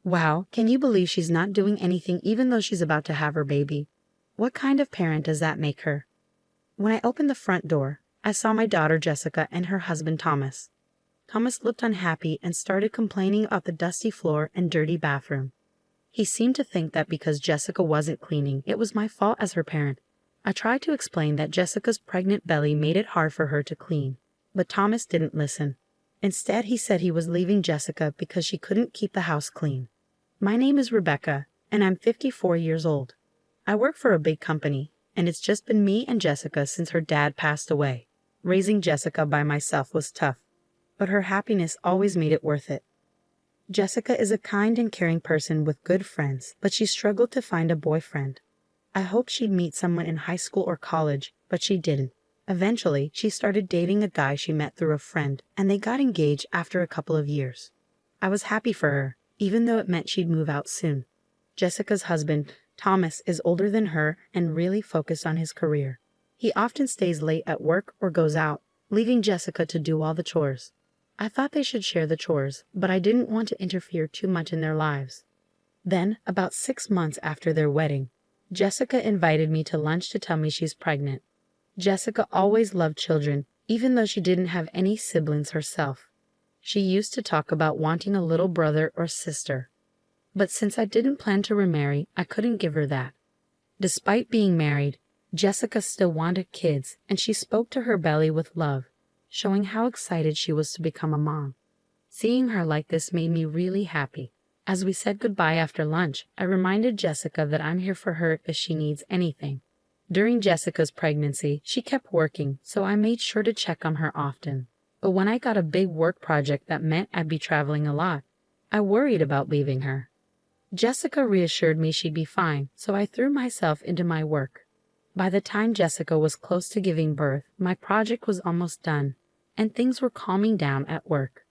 Wow, can you believe she's not doing anything even though she's about to have her baby? What kind of parent does that make her? When I opened the front door, I saw my daughter Jessica and her husband Thomas. Thomas looked unhappy and started complaining about the dusty floor and dirty bathroom. He seemed to think that because Jessica wasn't cleaning, it was my fault as her parent. I tried to explain that Jessica's pregnant belly made it hard for her to clean, but Thomas didn't listen. Instead, he said he was leaving Jessica because she couldn't keep the house clean. My name is Rebecca, and I'm 54 years old. I work for a big company, and it's just been me and Jessica since her dad passed away. Raising Jessica by myself was tough, but her happiness always made it worth it. Jessica is a kind and caring person with good friends, but she struggled to find a boyfriend. I hoped she'd meet someone in high school or college, but she didn't. Eventually, she started dating a guy she met through a friend, and they got engaged after a couple of years. I was happy for her, even though it meant she'd move out soon. Jessica's husband, Thomas, is older than her and really focused on his career. He often stays late at work or goes out, leaving Jessica to do all the chores. I thought they should share the chores, but I didn't want to interfere too much in their lives. Then, about 6 months after their wedding, Jessica invited me to lunch to tell me she's pregnant. Jessica always loved children, even though she didn't have any siblings herself. She used to talk about wanting a little brother or sister. But since I didn't plan to remarry, I couldn't give her that. Despite being married, Jessica still wanted kids, and she spoke to her belly with love, showing how excited she was to become a mom. Seeing her like this made me really happy. As we said goodbye after lunch, I reminded Jessica that I'm here for her if she needs anything. During Jessica's pregnancy, she kept working, so I made sure to check on her often. But when I got a big work project that meant I'd be traveling a lot, I worried about leaving her. Jessica reassured me she'd be fine, so I threw myself into my work. By the time Jessica was close to giving birth, my project was almost done, and things were calming down at work.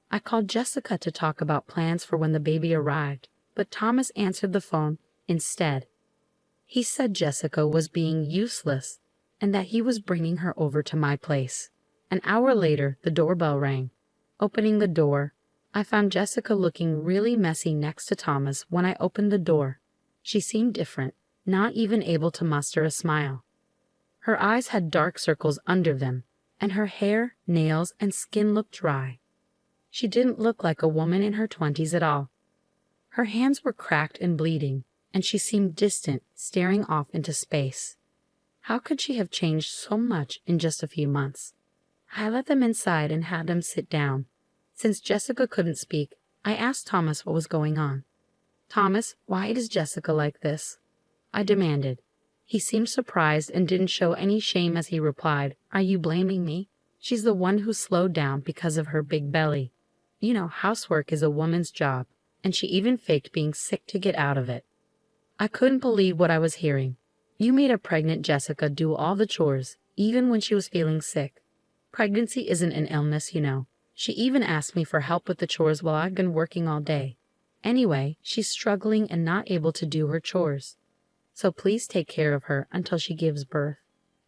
I called Jessica to talk about plans for when the baby arrived, but Thomas answered the phone instead. He said Jessica was being useless and that he was bringing her over to my place. An hour later, the doorbell rang. Opening the door, I found Jessica looking really messy next to Thomas when I opened the door. She seemed different, not even able to muster a smile. Her eyes had dark circles under them, and her hair, nails, and skin looked dry. She didn't look like a woman in her 20s at all. Her hands were cracked and bleeding, and she seemed distant, staring off into space. How could she have changed so much in just a few months? I let them inside and had them sit down. Since Jessica couldn't speak, I asked Thomas what was going on. "Thomas, why is Jessica like this?" I demanded. He seemed surprised and didn't show any shame as he replied, "Are you blaming me? She's the one who slowed down because of her big belly. You know, housework is a woman's job, and she even faked being sick to get out of it." I couldn't believe what I was hearing. You made a pregnant Jessica do all the chores, even when she was feeling sick. Pregnancy isn't an illness, you know. She even asked me for help with the chores while I've been working all day. Anyway, she's struggling and not able to do her chores. So please take care of her until she gives birth.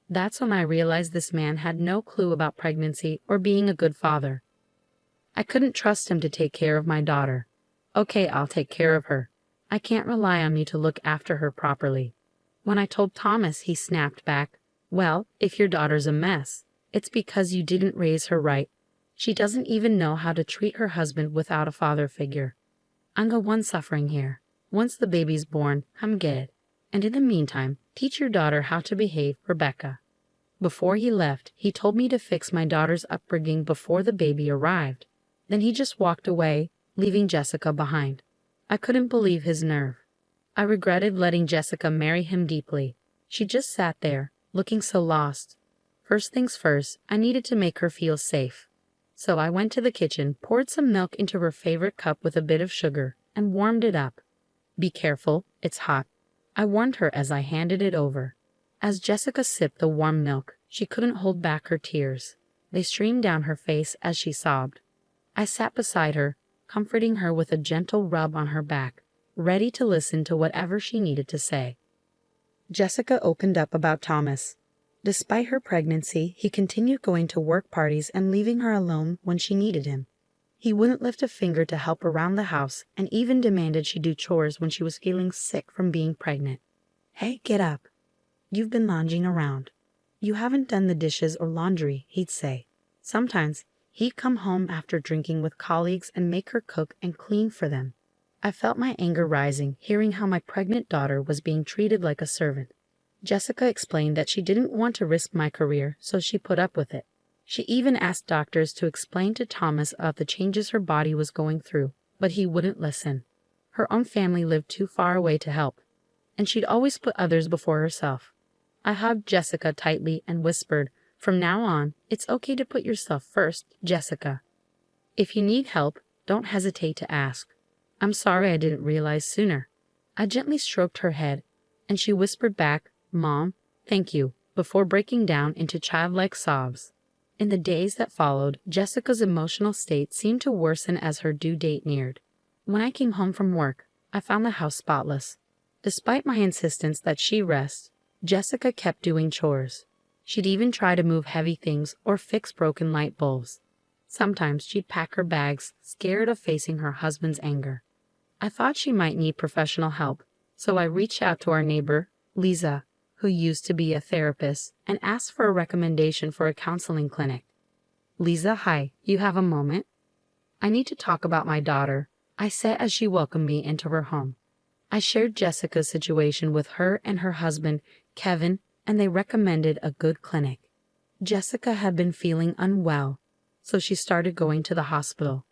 That's when I realized this man had no clue about pregnancy or being a good father. I couldn't trust him to take care of my daughter. "Okay, I'll take care of her. I can't rely on you to look after her properly." When I told Thomas, he snapped back, "Well, if your daughter's a mess, it's because you didn't raise her right. She doesn't even know how to treat her husband without a father figure. I'm the one suffering here. Once the baby's born, come get it. And in the meantime, teach your daughter how to behave, Rebecca." Before he left, he told me to fix my daughter's upbringing before the baby arrived. Then he just walked away, leaving Jessica behind. I couldn't believe his nerve. I regretted letting Jessica marry him deeply. She just sat there, looking so lost. First things first, I needed to make her feel safe. So I went to the kitchen, poured some milk into her favorite cup with a bit of sugar, and warmed it up. "Be careful, it's hot," I warned her as I handed it over. As Jessica sipped the warm milk, she couldn't hold back her tears. They streamed down her face as she sobbed. I sat beside her, comforting her with a gentle rub on her back, ready to listen to whatever she needed to say. Jessica opened up about Thomas. Despite her pregnancy, he continued going to work parties and leaving her alone when she needed him. He wouldn't lift a finger to help around the house and even demanded she do chores when she was feeling sick from being pregnant. "Hey, get up. You've been lounging around. You haven't done the dishes or laundry," he'd say. Sometimes he'd come home after drinking with colleagues and make her cook and clean for them. I felt my anger rising, hearing how my pregnant daughter was being treated like a servant. Jessica explained that she didn't want to risk my career, so she put up with it. She even asked doctors to explain to Thomas about the changes her body was going through, but he wouldn't listen. Her own family lived too far away to help, and she'd always put others before herself. I hugged Jessica tightly and whispered, "From now on, it's okay to put yourself first, Jessica. If you need help, don't hesitate to ask. I'm sorry I didn't realize sooner." I gently stroked her head, and she whispered back, "Mom, thank you," before breaking down into childlike sobs. In the days that followed, Jessica's emotional state seemed to worsen as her due date neared. When I came home from work, I found the house spotless. Despite my insistence that she rest, Jessica kept doing chores. She'd even try to move heavy things or fix broken light bulbs. Sometimes she'd pack her bags, scared of facing her husband's anger. I thought she might need professional help, so I reached out to our neighbor, Lisa, who used to be a therapist, and asked for a recommendation for a counseling clinic. "Lisa, hi, you have a moment?" "I need to talk about my daughter," I said as she welcomed me into her home. I shared Jessica's situation with her and her husband, Kevin, and they recommended a good clinic. Jessica had been feeling unwell, so she started going to the hospital.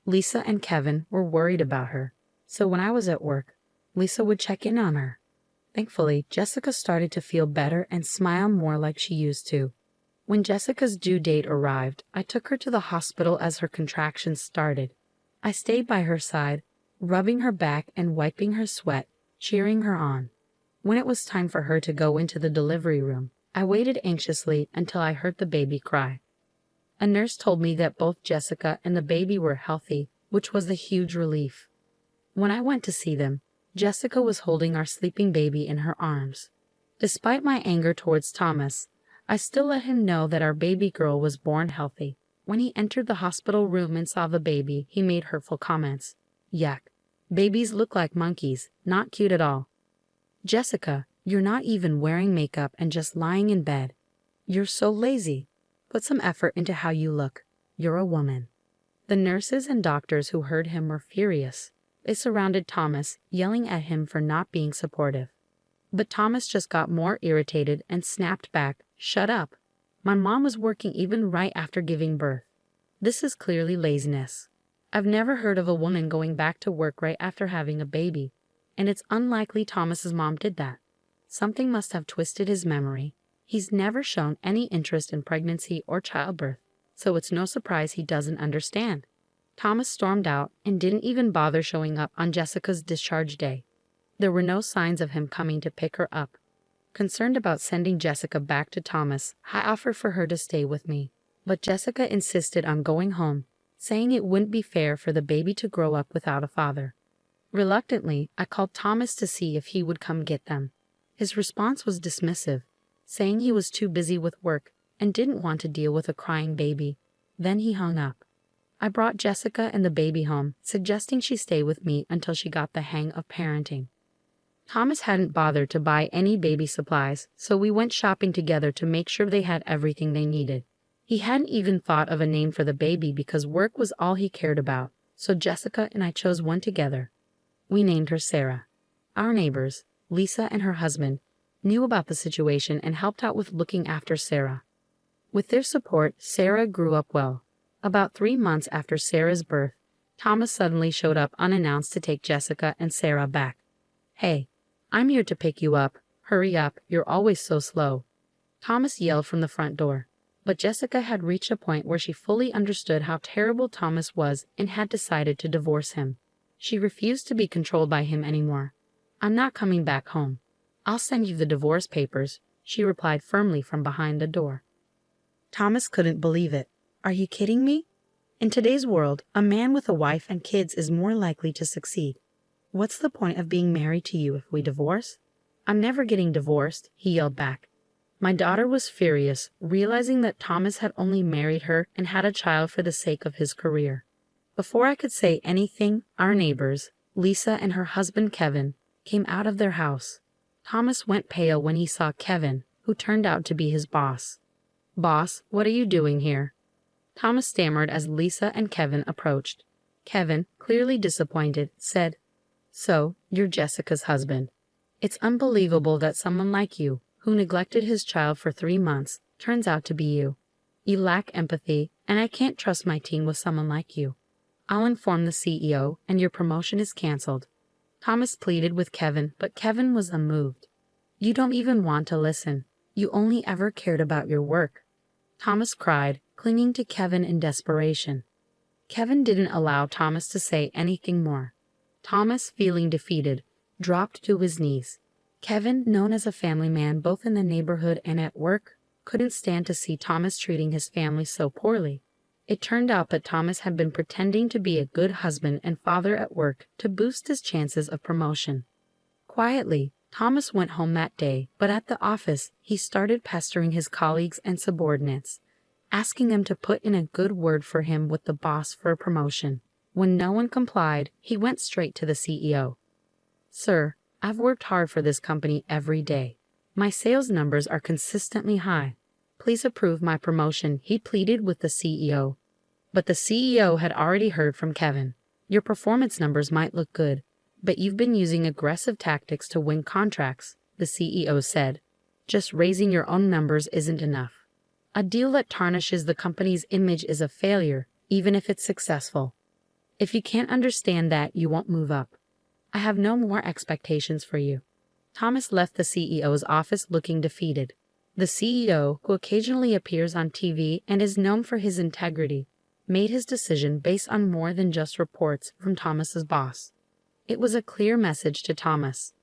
Lisa and Kevin were worried about her, so when I was at work, Lisa would check in on her. Thankfully, Jessica started to feel better and smile more like she used to. When Jessica's due date arrived, I took her to the hospital as her contractions started. I stayed by her side, rubbing her back and wiping her sweat, cheering her on. When it was time for her to go into the delivery room, I waited anxiously until I heard the baby cry. A nurse told me that both Jessica and the baby were healthy, which was a huge relief. When I went to see them, Jessica was holding our sleeping baby in her arms. Despite my anger towards Thomas, I still let him know that our baby girl was born healthy. When he entered the hospital room and saw the baby, he made hurtful comments. "Yuck. Babies look like monkeys, not cute at all. Jessica, you're not even wearing makeup and just lying in bed. You're so lazy. Put some effort into how you look. You're a woman." The nurses and doctors who heard him were furious. They surrounded Thomas, yelling at him for not being supportive. But Thomas just got more irritated and snapped back, "Shut up. My mom was working even right after giving birth. This is clearly laziness. I've never heard of a woman going back to work right after having a baby, and it's unlikely Thomas's mom did that. Something must have twisted his memory. He's never shown any interest in pregnancy or childbirth, so it's no surprise he doesn't understand." Thomas stormed out and didn't even bother showing up on Jessica's discharge day. There were no signs of him coming to pick her up. Concerned about sending Jessica back to Thomas, I offered for her to stay with me, but Jessica insisted on going home, saying it wouldn't be fair for the baby to grow up without a father. Reluctantly, I called Thomas to see if he would come get them. His response was dismissive, saying he was too busy with work and didn't want to deal with a crying baby. Then he hung up. I brought Jessica and the baby home, suggesting she stay with me until she got the hang of parenting. Thomas hadn't bothered to buy any baby supplies, so we went shopping together to make sure they had everything they needed. He hadn't even thought of a name for the baby because work was all he cared about, so Jessica and I chose one together. We named her Sarah. Our neighbors, Lisa and her husband, knew about the situation and helped out with looking after Sarah. With their support, Sarah grew up well. About 3 months after Sarah's birth, Thomas suddenly showed up unannounced to take Jessica and Sarah back. "Hey, I'm here to pick you up. Hurry up, you're always so slow," Thomas yelled from the front door. But Jessica had reached a point where she fully understood how terrible Thomas was and had decided to divorce him. She refused to be controlled by him anymore. "I'm not coming back home. I'll send you the divorce papers," she replied firmly from behind the door. Thomas couldn't believe it. "Are you kidding me? In today's world, a man with a wife and kids is more likely to succeed. What's the point of being married to you if we divorce?" "I'm never getting divorced," he yelled back. My daughter was furious, realizing that Thomas had only married her and had a child for the sake of his career. Before I could say anything, our neighbors, Lisa and her husband Kevin, came out of their house. Thomas went pale when he saw Kevin, who turned out to be his boss. "Boss, what are you doing here?" Thomas stammered as Lisa and Kevin approached. Kevin, clearly disappointed, said, "So, you're Jessica's husband. It's unbelievable that someone like you, who neglected his child for 3 months, turns out to be you. You lack empathy, and I can't trust my team with someone like you. I'll inform the CEO, and your promotion is canceled." Thomas pleaded with Kevin, but Kevin was unmoved. "You don't even want to listen. You only ever cared about your work." Thomas cried, clinging to Kevin in desperation. Kevin didn't allow Thomas to say anything more. Thomas, feeling defeated, dropped to his knees. Kevin, known as a family man both in the neighborhood and at work, couldn't stand to see Thomas treating his family so poorly. It turned out that Thomas had been pretending to be a good husband and father at work to boost his chances of promotion. Quietly, Thomas went home that day, but at the office, he started pestering his colleagues and subordinates, asking them to put in a good word for him with the boss for a promotion. When no one complied, he went straight to the CEO. "Sir, I've worked hard for this company every day. My sales numbers are consistently high. Please approve my promotion," he pleaded with the CEO. But the CEO had already heard from Kevin. "Your performance numbers might look good, but you've been using aggressive tactics to win contracts," the CEO said. "Just raising your own numbers isn't enough. A deal that tarnishes the company's image is a failure, even if it's successful. If you can't understand that, you won't move up. I have no more expectations for you." Thomas left the CEO's office looking defeated. The CEO, who occasionally appears on TV and is known for his integrity, made his decision based on more than just reports from Thomas's boss. It was a clear message to Thomas.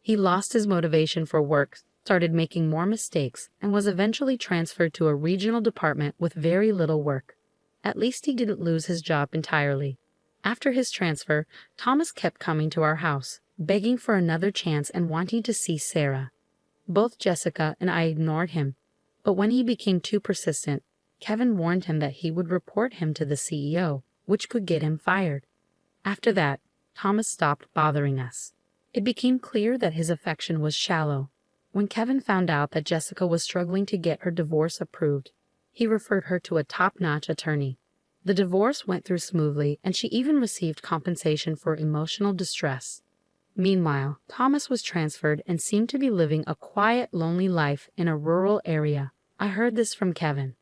He lost his motivation for work, started making more mistakes, and was eventually transferred to a regional department with very little work. At least he didn't lose his job entirely. After his transfer, Thomas kept coming to our house, begging for another chance and wanting to see Sarah. Both Jessica and I ignored him, but when he became too persistent, Kevin warned him that he would report him to the CEO, which could get him fired. After that, Thomas stopped bothering us. It became clear that his affection was shallow. When Kevin found out that Jessica was struggling to get her divorce approved, he referred her to a top-notch attorney. The divorce went through smoothly, and she even received compensation for emotional distress. Meanwhile, Thomas was transferred and seemed to be living a quiet, lonely life in a rural area. I heard this from Kevin.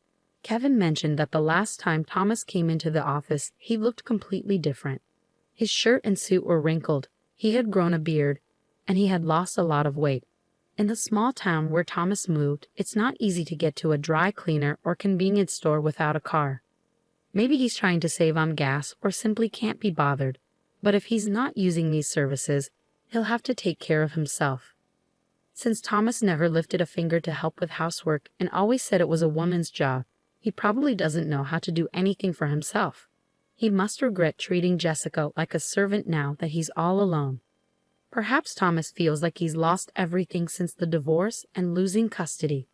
Kevin mentioned that the last time Thomas came into the office, he looked completely different. His shirt and suit were wrinkled, he had grown a beard, and he had lost a lot of weight. In the small town where Thomas moved, it's not easy to get to a dry cleaner or convenience store without a car. Maybe he's trying to save on gas or simply can't be bothered. But if he's not using these services, he'll have to take care of himself. Since Thomas never lifted a finger to help with housework and always said it was a woman's job, he probably doesn't know how to do anything for himself. He must regret treating Jessica like a servant now that he's all alone. Perhaps Thomas feels like he's lost everything since the divorce and losing custody.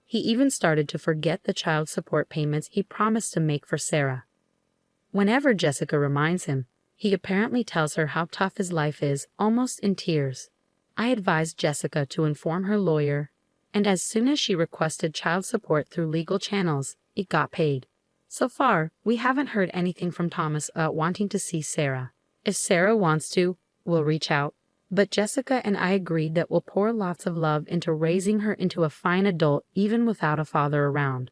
He even started to forget the child support payments he promised to make for Sarah. Whenever Jessica reminds him, he apparently tells her how tough his life is, almost in tears. I advised Jessica to inform her lawyer, and as soon as she requested child support through legal channels, it got paid. So far, we haven't heard anything from Thomas about wanting to see Sarah. If Sarah wants to, we'll reach out. But Jessica and I agreed that we'll pour lots of love into raising her into a fine adult even without a father around.